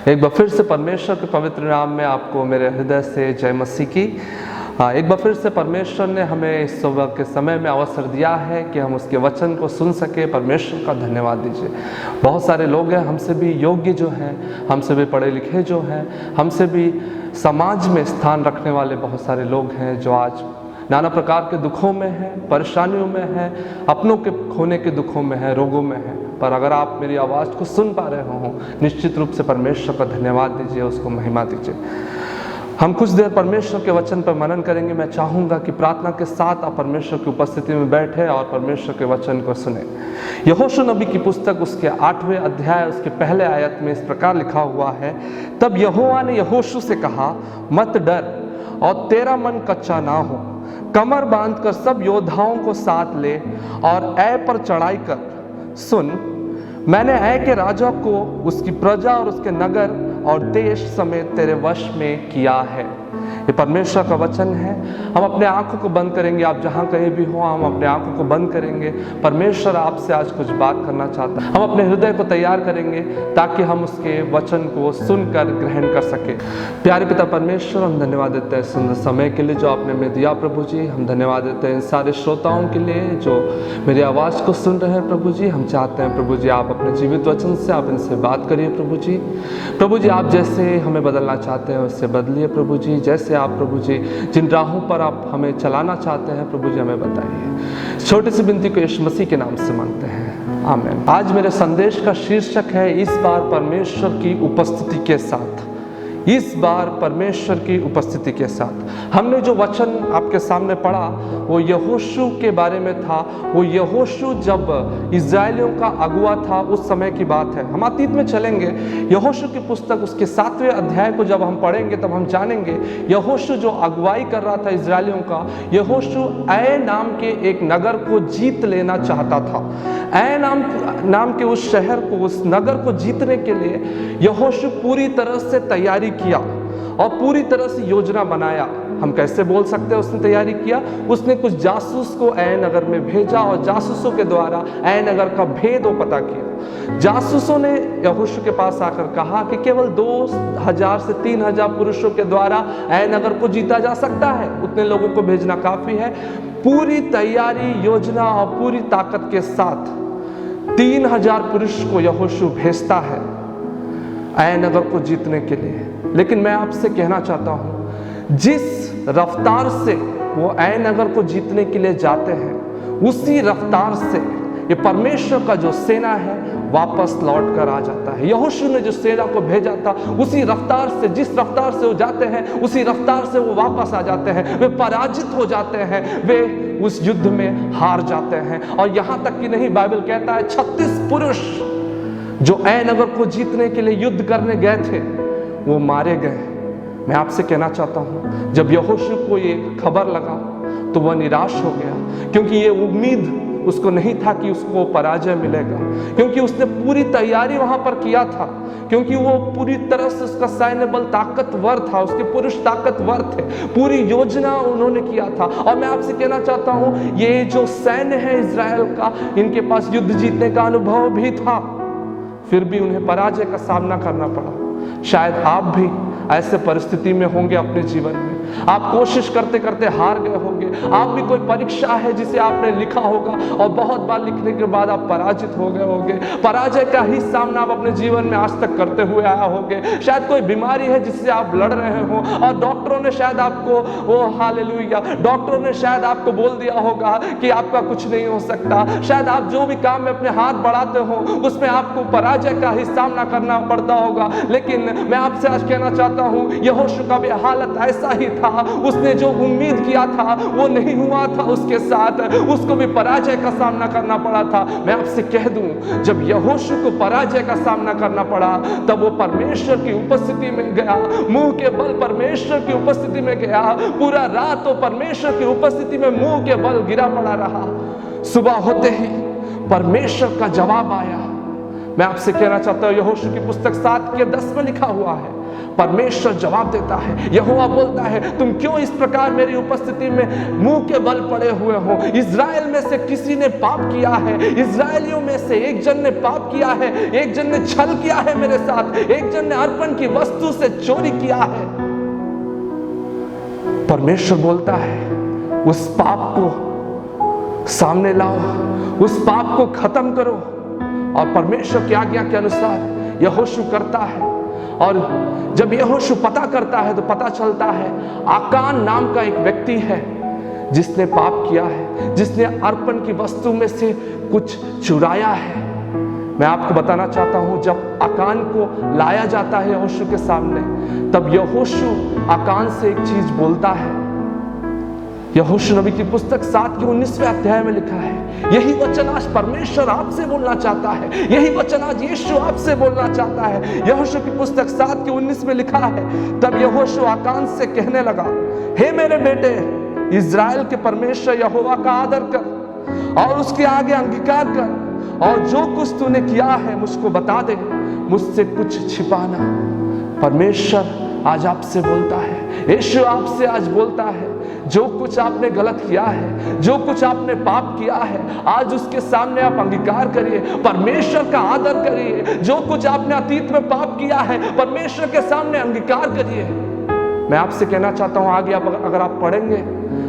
एक बार फिर से परमेश्वर के पवित्र नाम में आपको मेरे हृदय से जय मसीह की। एक बार फिर से परमेश्वर ने हमें इस सुबह के समय में अवसर दिया है कि हम उसके वचन को सुन सके। परमेश्वर का धन्यवाद दीजिए। बहुत सारे लोग हैं हमसे भी योग्य जो हैं, हमसे भी पढ़े लिखे जो हैं, हमसे भी समाज में स्थान रखने वाले बहुत सारे लोग हैं जो आज नाना प्रकार के दुखों में हैं, परेशानियों में हैं, अपनों के खोने के दुखों में हैं, रोगों में हैं। पर अगर आप मेरी आवाज़ को सुन पा रहे हों, निश्चित रूप से परमेश्वर का धन्यवाद दीजिए, उसको महिमा दीजिए। हम कुछ देर परमेश्वर के वचन पर मनन करेंगे। मैं चाहूँगा कि प्रार्थना के साथ आप परमेश्वर की उपस्थिति में बैठे और परमेश्वर के वचन को सुने। यहोशू नबी की पुस्तक उसके 8वें अध्याय उसके पहले आयत में इस प्रकार लिखा हुआ है, तब यहोवा ने यहोशू से कहा, मत डर और तेरा मन कच्चा ना हो, कमर बांधकर सब योद्धाओं को साथ ले और ऐ पर चढ़ाई कर। सुन, मैंने ऐ के राजा को, उसकी प्रजा और उसके नगर और देश समेत तेरे वश में किया है। ये परमेश्वर का वचन है। हम अपने आंखों को बंद करेंगे। आप जहाँ कहीं भी हो, हम अपने आंखों को बंद करेंगे। परमेश्वर आपसे आज कुछ बात करना चाहता है। हम अपने हृदय को तैयार करेंगे ताकि हम उसके वचन को सुनकर ग्रहण कर सके। प्यारे पिता परमेश्वर, हम धन्यवाद देते हैं सुंदर समय के लिए जो आपने हमें दिया प्रभु जी। हम धन्यवाद देते हैं इन सारे श्रोताओं के लिए जो मेरी आवाज़ को सुन रहे हैं प्रभु जी। हम चाहते हैं प्रभु जी आप अपने जीवित वचन से आप इनसे बात करिए प्रभु जी। प्रभु जी आप जैसे हमें बदलना चाहते हैं उससे बदलिए प्रभु जी। जैसे आप प्रभु जी जिन राहों पर आप हमें चलाना चाहते हैं प्रभु जी हमें बताइए। छोटी सी विनती को यीशु मसीह के नाम से मांगते हैं, आमीन। आज मेरे संदेश का शीर्षक है, इस बार परमेश्वर की उपस्थिति के साथ। इस बार परमेश्वर की उपस्थिति के साथ। हमने जो वचन आपके सामने पढ़ा वो यहोशू के बारे में था। वो यहोशू जब इज़राइलियों का अगुआ था उस समय की बात है। हम अतीत में चलेंगे। यहोशू की पुस्तक उसके 7वें अध्याय को जब हम पढ़ेंगे तब हम जानेंगे यहोशू जो अगुवाई कर रहा था इज़राइलियों का, यहोशू ऐ नाम के एक नगर को जीत लेना चाहता था। ऐ नाम के उस शहर को, उस नगर को जीतने के लिए यहोशू पूरी तरह से तैयारी किया और पूरी तरह से योजना बनाया। हम कैसे बोल सकते हैं उसने तैयारी किया? उसने कुछ जासूस को ऐ नगर में भेजा और जासूसों के द्वारा ऐ नगर का भेद पता किया। जासूसों ने यहोशू के पास आकर कहा कि केवल 2000 से 3000 पुरुषों के द्वारा ऐ नगर को जीता जा सकता है, उतने लोगों को भेजना काफी है। पूरी तैयारी, योजना और पूरी ताकत के साथ 3000 पुरुष को यहोशू भेजता है ऐ नगर को जीतने के लिए। लेकिन मैं आपसे कहना चाहता हूं, जिस रफ्तार से वो ऐ नगर को जीतने के लिए जाते हैं उसी रफ्तार से ये परमेश्वर का जो सेना है वापस लौट कर आ जाता है। यहोशू ने जो सेना को भेजा था उसी रफ्तार से, जिस रफ्तार से वो जाते हैं उसी रफ्तार से वो वापस आ जाते हैं। वे पराजित हो जाते हैं, वे उस युद्ध में हार जाते हैं। और यहां तक कि नहीं, बाइबल कहता है 36 पुरुष जो ऐ नगर को जीतने के लिए युद्ध करने गए थे वो मारे गए। मैं आपसे कहना चाहता हूं, जब यहोशू को ये खबर लगा तो वह निराश हो गया, क्योंकि ये उम्मीद उसको नहीं था कि उसको पराजय मिलेगा, क्योंकि उसने पूरी तैयारी वहां पर किया था, क्योंकि वो पूरी तरह से उसका सैन्य बल ताकतवर था, उसके पुरुष ताकतवर थे, पूरी योजना उन्होंने किया था। और मैं आपसे कहना चाहता हूं, ये जो सैन्य है इज़राइल का, इनके पास युद्ध जीतने का अनुभव भी था, फिर भी उन्हें पराजय का सामना करना पड़ा। शायद आप भी ऐसे परिस्थिति में होंगे अपने जीवन में। आप कोशिश करते करते हार गए होंगे। आप भी कोई परीक्षा है जिसे आपने लिखा होगा और बहुत बार लिखने के बाद आप पराजित हो गए होंगे। पराजय का ही सामना आप अपने जीवन में आज तक करते हुए आया होंगे। शायद कोई बीमारी है जिससे आप लड़ रहे हो और डॉक्टरों ने शायद आपको, ओ हालेलुया, डॉक्टरों ने शायद आपको बोल दिया होगा कि आपका कुछ नहीं हो सकता। शायद आप जो भी काम में अपने हाथ बढ़ाते हो उसमें आपको पराजय का ही सामना करना पड़ता होगा। लेकिन मैं आपसे आज कहना चाहता हूं, यहोशू का भी हालत ऐसा ही था। उसने जो उम्मीद किया था वो नहीं हुआ था उसके साथ, उसको भी पराजय का सामना करना पड़ा था। मैं आपसे कह दूं, जब यहोशू को पराजय का सामना करना पड़ा तब वो परमेश्वर की उपस्थिति में गया, मुंह के बल परमेश्वर की उपस्थिति में गया। पूरा रात वो परमेश्वर की उपस्थिति में मुंह के बल गिरा पड़ा रहा। सुबह होते ही परमेश्वर का जवाब आया। मैं आपसे कहना चाहता हूँ, यहोशू की पुस्तक 7:10 में लिखा हुआ है, परमेश्वर जवाब देता है, यहोवा बोलता है, तुम क्यों इस प्रकार मेरी उपस्थिति में मुंह के बल पड़े हुए हो? इज़राइल में से किसी ने पाप किया है, इज़राइलियों में से एक जन ने पाप किया है, एक जन ने छल किया है मेरे साथ, एक जन ने अर्पण की वस्तु से चोरी किया है। परमेश्वर बोलता है, उस पाप को सामने लाओ, उस पाप को खत्म करो। और परमेश्वर की आज्ञा के अनुसार यहोशू करता है। और जब यहोशू पता करता है तो पता चलता है आकान नाम का एक व्यक्ति है जिसने पाप किया है, जिसने अर्पण की वस्तु में से कुछ चुराया है। मैं आपको बताना चाहता हूं, जब आकान को लाया जाता है यहोशू के सामने, तब यहोशू आकान से एक चीज बोलता है। यहोशू नबी की पुस्तक 7:19 अध्याय में लिखा है, यही वचन आज परमेश्वर आपसे बोलना चाहता है, यही वचन आज यीशु आपसे बोलना चाहता है। यहोशू की पुस्तक 7:19 में लिखा है, तब यहोशू आकान से कहने लगा, हे मेरे बेटे, इज़राइल के परमेश्वर यहोवा का आदर कर और उसके आगे अंगीकार कर, और जो कुछ तूने किया है मुझको बता दे, मुझसे कुछ छिपाना। परमेश्वर आज आपसे बोलता है, यीशु आपसे आज बोलता है, जो कुछ आपने गलत किया है, जो कुछ आपने पाप किया है, आज उसके सामने आप अंगीकार करिए, परमेश्वर का आदर करिए। जो कुछ आपने अतीत में पाप किया है, परमेश्वर के सामने अंगीकार करिए। मैं आपसे कहना चाहता हूं, आगे अगर आप पढ़ेंगे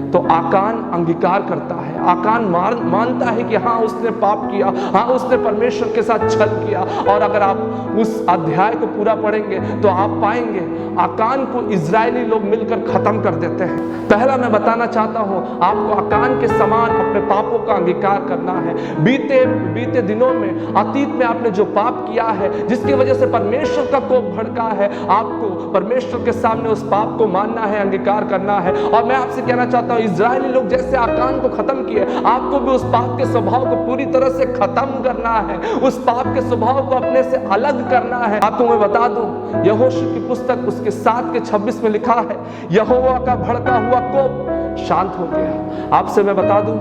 तो आकान अंगीकार करता है, आकान मानता है कि हाँ उसने पाप किया, हाँ उसने परमेश्वर के साथ छल किया। और अगर आप उस अध्याय को पूरा पढ़ेंगे तो आप पाएंगे आकान को इजरायली लोग मिलकर खत्म कर देते हैं। पहला मैं बताना चाहता हूं, आपको आकान के समान अपने पापों का अंगीकार करना है। बीते दिनों में, अतीत में आपने जो पाप किया है, जिसकी वजह से परमेश्वर का कोप भड़का है, आपको परमेश्वर के सामने उस पाप को मानना है, अंगीकार करना है। और मैं आपसे कहना चाहता हूं, इजरायली लोग जैसे आकान को खत्म किए, आपको भी उस पाप के स्वभाव को पूरी तरह से खत्म करना है, उस पाप के स्वभाव को अपने से अलग करना है। आपको मैं बता दूं, यहोशू की पुस्तक उसके 7:26 में लिखा है, यहोवा का भड़का हुआ कोप शांत हो गया। आपसे मैं बता दूं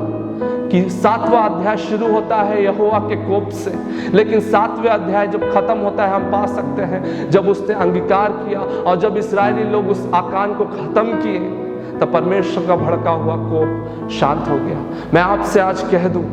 कि 7वां अध्याय शुरू होता है यहोवा के कोप से, लेकिन 7वें अध्याय जब खत्म होता है, हम पा सकते हैं जब उसने अंगीकार किया और जब इस्राएली लोग उस आकान को खत्म किए, तब परमेश्वर का भड़का हुआ कोप शांत हो गया। मैं आपसे आज कह दूं,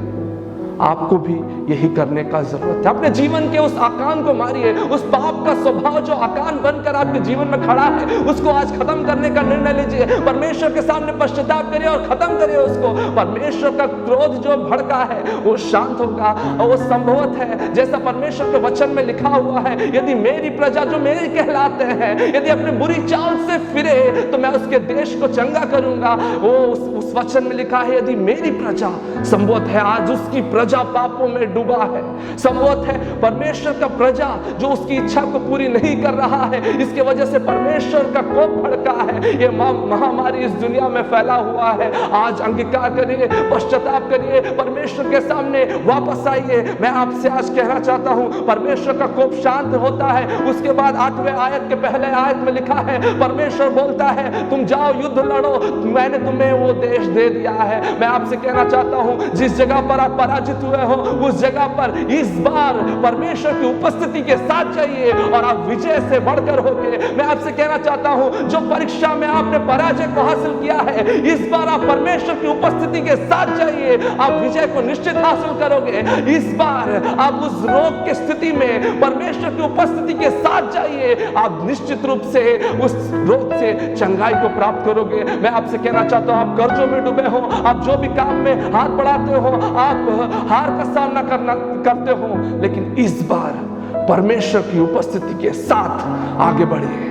आपको भी यही करने का जरूरत है। अपने जीवन के उस आकान को मारिए, उस पाप का स्वभाव जो आकान बनकर आपके जीवन में खड़ा है, उसको आज खत्म करने का निर्णय लीजिए। परमेश्वर के सामने पश्चाताप करिए और खत्म करिए उसको। परमेश्वर का क्रोध जो भड़का है वो शांत होगा। और वो संभवत है, जैसा परमेश्वर के वचन में लिखा हुआ है, यदि मेरी प्रजा जो मेरी कहलाते हैं, यदि अपनी बुरी चाल से फिरे तो मैं उसके देश को चंगा करूंगा। वो उस वचन में लिखा है, यदि मेरी प्रजा, संभवत है आज उसकी प्रजा पापों में डूबा है, संभवत है परमेश्वर का प्रजा जो उसकी इच्छा को पूरी नहीं कर रहा है, इसके वजह से परमेश्वर का कोप भड़का है, ये महामारी इस दुनिया में फैला हुआ है। आज अंगीकार करिए, पश्चाताप करिए, परमेश्वर के सामने वापस आइए। मैं आपसे आज कहना चाहता हूं, परमेश्वर का कोप शांत होता है। उसके बाद 8वें आयत के पहले आयत में लिखा है, परमेश्वर बोलता है, तुम जाओ युद्ध लड़ो, मैंने तुम्हें वो देश दे दिया है। मैं आपसे कहना चाहता हूं, जिस जगह पर आप पराजित हुए हो, उस जगह पर इस बार परमेश्वर की उपस्थिति के साथ जाइए और आप विजय से बढ़कर होंगे। मैं आपसे कहना चाहता हूं, जो परीक्षा में आपने पराजय को हासिल किया है, इस बार आप परमेश्वर की उपस्थिति के साथ जाइए, आप विजय को निश्चित हासिल करोगे। इस बार आप उस रोग की स्थिति में परमेश्वर की उपस्थिति के साथ जाइए, आप निश्चित रूप से उस रोग से चंगाई को प्राप्त करोगे। मैं आपसे कहना चाहता हूं, आप कर्जों में डूबे हो, आप जो भी काम में हाथ बढ़ाते हो, आप हार का सामना करते हो, लेकिन इस बार परमेश्वर की उपस्थिति के साथ आगे बढ़िए,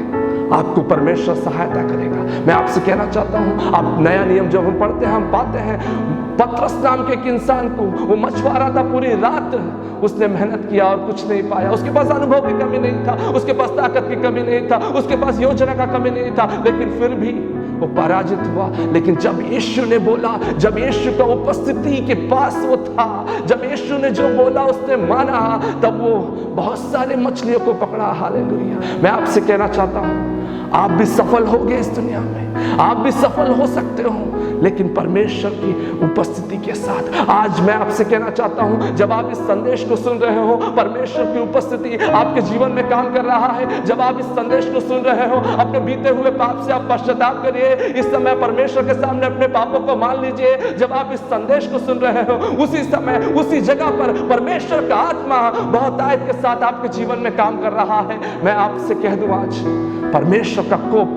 आपको परमेश्वर सहायता करेगा। मैं आपसे कहना चाहता हूं, आप नया नियम जब हम पढ़ते हैं, हम पाते हैं पतरस नाम के एक इंसान को, वो मछुआरा था, पूरी रात उसने मेहनत किया और कुछ नहीं पाया। उसके पास अनुभव की कमी नहीं था, उसके पास ताकत की कमी नहीं था, उसके पास योजना का कमी नहीं था, लेकिन फिर भी वो पराजित हुआ। लेकिन जब यीशु ने बोला, जब यीशु का उपस्थिति के पास वो था, जब यीशु ने जो बोला उसने माना, तब वो बहुत सारे मछलियों को पकड़ा। हालेलुया। मैं आपसे कहना चाहता हूं, आप भी सफल होगे इस दुनिया में, आप भी सफल हो सकते हो। लेकिन परमेश्वर की उपस्थिति के साथ। आज मैं आपसे कहना चाहता हूं, जब आप इस संदेश को सुन रहे हो, परमेश्वर की उपस्थिति आपके जीवन में काम कर रहा है। जब आप इस संदेश को सुन रहे हो, अपने बीते हुए पाप से आप पश्चाताप करिए। इस समय परमेश्वर के सामने अपने पापों को मान लीजिए। जब आप इस संदेश को सुन रहे हो, उसी समय उसी जगह पर परमेश्वर का आत्मा बहुतायत के साथ आपके जीवन में काम कर रहा है। मैं आपसे कह दूं, आज परमेश्वर का कोप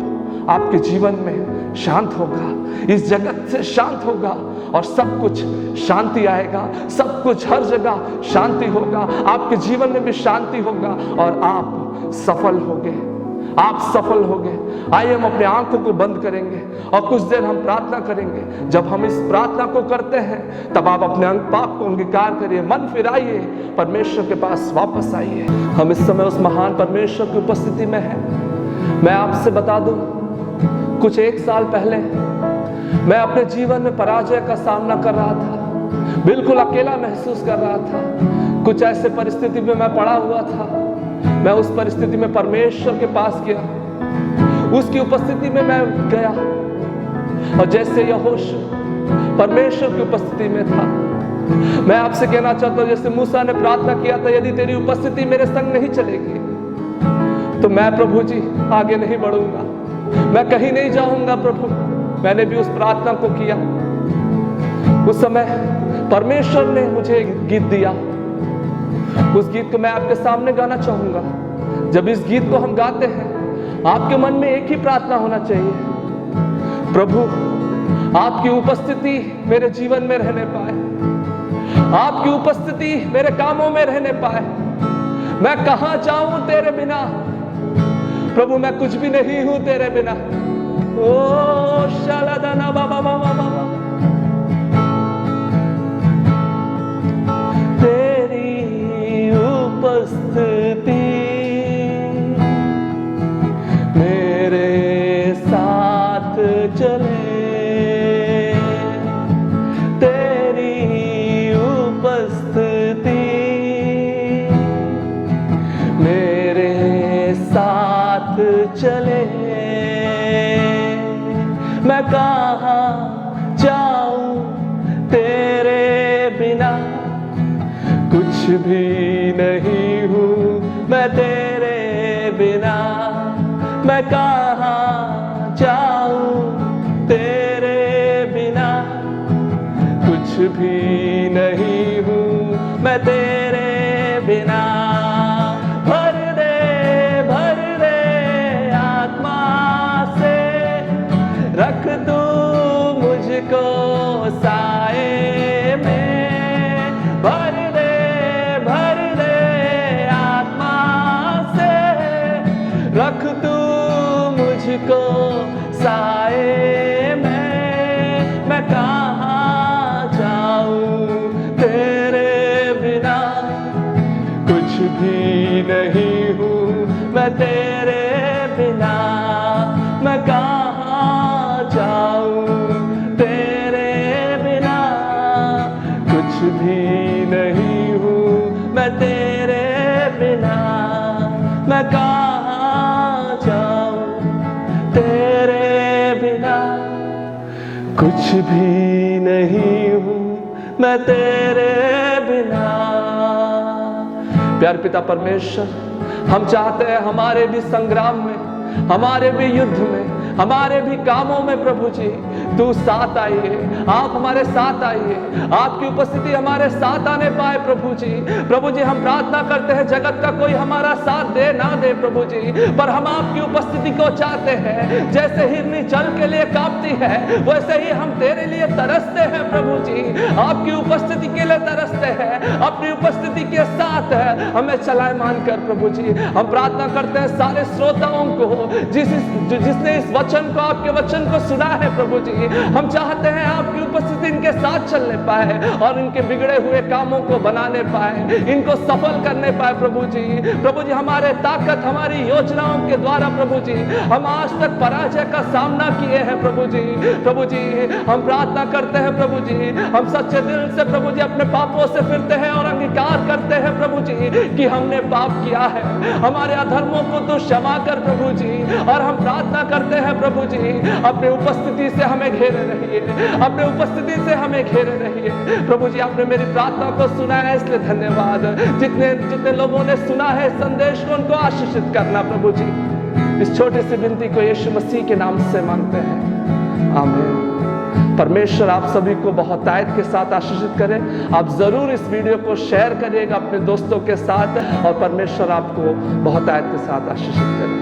आपके जीवन में शांत होगा, इस जगत से शांत होगा और सब कुछ शांति आएगा। सब कुछ हर जगह शांति होगा, आपके जीवन में भी शांति होगा और आप सफल होंगे। आप सफल होंगे। आइए हम अपने आंखों को बंद करेंगे और कुछ देर हम प्रार्थना करेंगे। जब हम इस प्रार्थना को करते हैं, तब आप अपने पाप को अंगीकार करिए, मन फिराइए, परमेश्वर के पास वापस आइए। हम इस समय उस महान परमेश्वर की उपस्थिति में हैं। मैं आपसे बता दूं, कुछ 1 साल पहले मैं अपने जीवन में पराजय का सामना कर रहा था, बिल्कुल अकेला महसूस कर रहा था। कुछ ऐसे परिस्थिति में मैं पड़ा हुआ था। मैं उस परिस्थिति में परमेश्वर के पास गया, उसकी उपस्थिति में मैं गया और जैसे यहोशू परमेश्वर की उपस्थिति में था, मैं आपसे कहना चाहता हूं, जैसे मूसा ने प्रार्थना किया था, यदि तेरी उपस्थिति मेरे संग नहीं चलेगी तो मैं प्रभु जी आगे नहीं बढ़ूंगा, मैं कहीं नहीं जाऊंगा प्रभु। मैंने भी उस प्रार्थना को किया। उस समय परमेश्वर ने मुझे गीत दिया। उस गीत को मैं आपके सामने गाना चाहूंगा। जब इस गीत को हम गाते हैं, आपके मन में एक ही प्रार्थना होना चाहिए, प्रभु आपकी उपस्थिति मेरे जीवन में रहने पाए, आपकी उपस्थिति मेरे कामों में रहने पाए। मैं कहां जाऊं तेरे बिना प्रभु, मैं कुछ भी नहीं हूं तेरे बिना। ओ शालादाना बाबा बाबा बाबा, तेरी उपस्थिति मेरे साथ चले, तेरी उपस्थिति मेरे साथ चले। मैं कहाँ जाऊं तेरे बिना, कुछ भी नहीं हूँ मैं तेरे बिना। मैं कहाँ जाऊं तेरे बिना, कुछ भी नहीं हूँ मैं तेरे बिना। भर दे आत्मा से, रख तू मुझको साए में। भर दे आत्मा से, रख तू मुझको साए में। मैं कहाँ जाऊं तेरे बिना, कुछ भी नहीं हूँ मैं तेरे बिना। मैं कहाँ जाऊं तेरे बिना, कुछ भी नहीं हूँ मैं तेरे बिना। मैं कहाँ जाऊं तेरे बिना, कुछ भी नहीं हूँ मैं तेरे बिना। प्यारे पिता परमेश्वर, हम चाहते हैं हमारे भी संग्राम में, हमारे भी युद्ध में, हमारे भी कामों में प्रभु जी तू साथ आइए, आप हमारे साथ आइए, आपकी उपस्थिति हमारे साथ आने पाए प्रभु जी। प्रभु जी हम प्रार्थना करते हैं, जगत का कोई हमारा साथ दे ना दे प्रभु जी, पर हम आपकी उपस्थिति को चाहते हैं। जैसे हिरनी जल के लिए कांपती है, वैसे ही हम तेरे लिए तरसते हैं प्रभु जी, आपकी उपस्थिति के लिए तरसते हैं, अपनी उपस्थिति के साथ हमें चलायमान कर प्रभु जी। हम प्रार्थना करते हैं सारे श्रोताओं को, जिसने इस वचन को, आपके वचन को सुना है प्रभु जी, हम चाहते हैं आपकी उपस्थिति इनके साथ चलने पाए और इनके बिगड़े हुए कामों को बनाने पाए, इनको सफल करने पाए प्रभु जी। प्रभु जी हमारे ताकत, हमारी योजनाओं के द्वारा प्रभु जी हम आज तक पराजय का सामना किए हैं प्रभु जी। प्रभु जी हम प्रार्थना करते हैं प्रभु जी, हम सच्चे दिल से प्रभु जी अपने पापों से फिरते हैं और अंगीकार करते हैं प्रभु जी कि हमने पाप किया है, हमारे अधर्मों को तो क्षमा कर प्रभु जी। और हम प्रार्थना करते हैं प्रभु जी, अपनी उपस्थिति से हमें हमें घेरे रहिए, अपने उपस्थिति से हमें घेरे रहिए। प्रभु जी, आपने मेरी प्रार्थना को सुना है, इसलिए धन्यवाद। जितने जितने लोगों ने सुना है संदेश को, उनको आशीषित करना प्रभु जी। इस छोटी सी विनती को यीशु मसीह के नाम से मांगते हैं, आमीन। परमेश्वर आप सभी को बहुत तायत के साथ आशीषित करे। आप जरूर इस वीडियो को शेयर करिएगा अपने दोस्तों के साथ, और परमेश्वर आपको बहुत तायत के साथ आशीषित करे।